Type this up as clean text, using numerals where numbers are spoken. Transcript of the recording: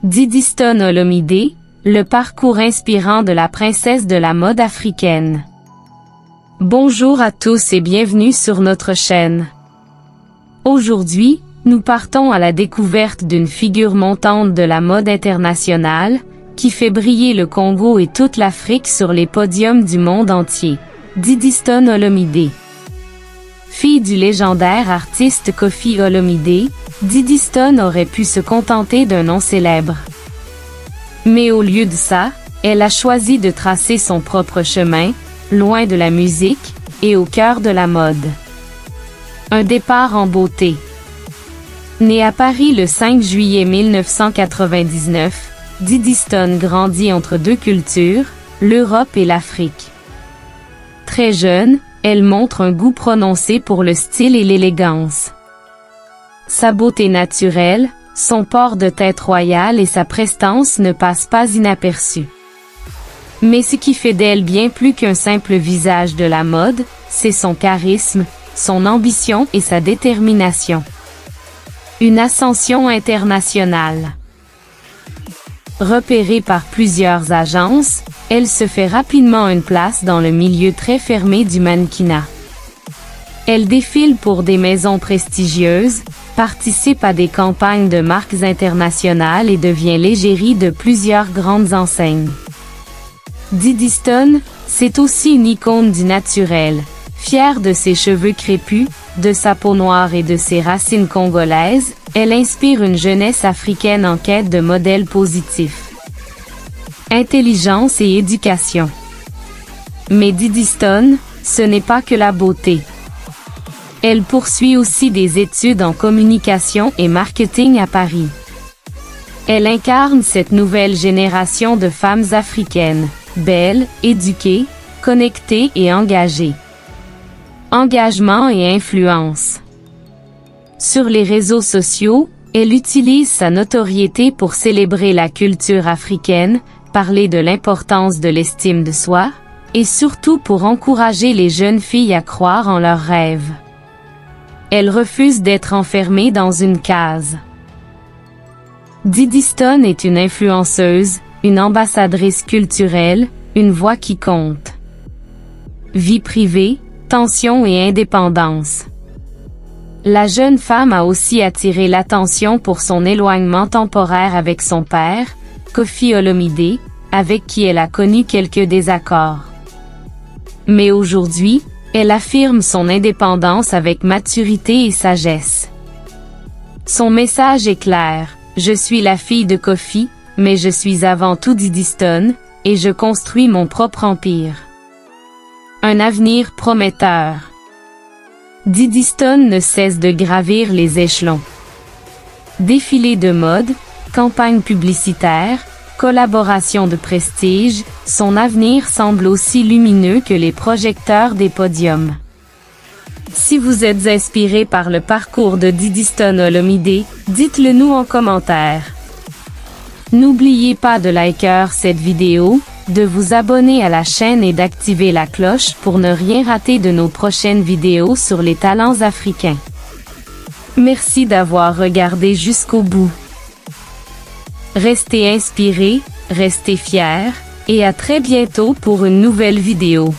Didi Stone Olomide, le parcours inspirant de la princesse de la mode africaine. Bonjour à tous et bienvenue sur notre chaîne. Aujourd'hui, nous partons à la découverte d'une figure montante de la mode internationale, qui fait briller le Congo et toute l'Afrique sur les podiums du monde entier. Didi Stone Olomide. Fille du légendaire artiste Koffi Olomide, Didi Stone aurait pu se contenter d'un nom célèbre. Mais au lieu de ça, elle a choisi de tracer son propre chemin, loin de la musique, et au cœur de la mode. Un départ en beauté. Née à Paris le 5 juillet 1999, Didi Stone grandit entre deux cultures, l'Europe et l'Afrique. Très jeune, elle montre un goût prononcé pour le style et l'élégance. Sa beauté naturelle, son port de tête royale et sa prestance ne passent pas inaperçus. Mais ce qui fait d'elle bien plus qu'un simple visage de la mode, c'est son charisme, son ambition et sa détermination. Une ascension internationale. Repérée par plusieurs agences, elle se fait rapidement une place dans le milieu très fermé du mannequinat. Elle défile pour des maisons prestigieuses, participe à des campagnes de marques internationales et devient l'égérie de plusieurs grandes enseignes. Didi Stone, c'est aussi une icône du naturel. Fière de ses cheveux crépus, de sa peau noire et de ses racines congolaises, elle inspire une jeunesse africaine en quête de modèles positifs. Intelligence et éducation. Mais Didi Stone, ce n'est pas que la beauté. Elle poursuit aussi des études en communication et marketing à Paris. Elle incarne cette nouvelle génération de femmes africaines, belles, éduquées, connectées et engagées. Engagement et influence. Sur les réseaux sociaux, elle utilise sa notoriété pour célébrer la culture africaine, parler de l'importance de l'estime de soi, et surtout pour encourager les jeunes filles à croire en leurs rêves. Elle refuse d'être enfermée dans une case. Didi Stone est une influenceuse, une ambassadrice culturelle, une voix qui compte. Vie privée, tension et indépendance. La jeune femme a aussi attiré l'attention pour son éloignement temporaire avec son père, Koffi Olomide, avec qui elle a connu quelques désaccords. Mais aujourd'hui, elle affirme son indépendance avec maturité et sagesse. Son message est clair: je suis la fille de Koffi, mais je suis avant tout Didi Stone, et je construis mon propre empire. Un avenir prometteur. Didi Stone ne cesse de gravir les échelons. Défilés de mode, campagnes publicitaires, collaborations de prestige, son avenir semble aussi lumineux que les projecteurs des podiums. Si vous êtes inspiré par le parcours de Didi Stone Olomide, dites-le nous en commentaire. N'oubliez pas de liker cette vidéo, de vous abonner à la chaîne et d'activer la cloche pour ne rien rater de nos prochaines vidéos sur les talents africains. Merci d'avoir regardé jusqu'au bout. Restez inspirés, restez fiers, et à très bientôt pour une nouvelle vidéo.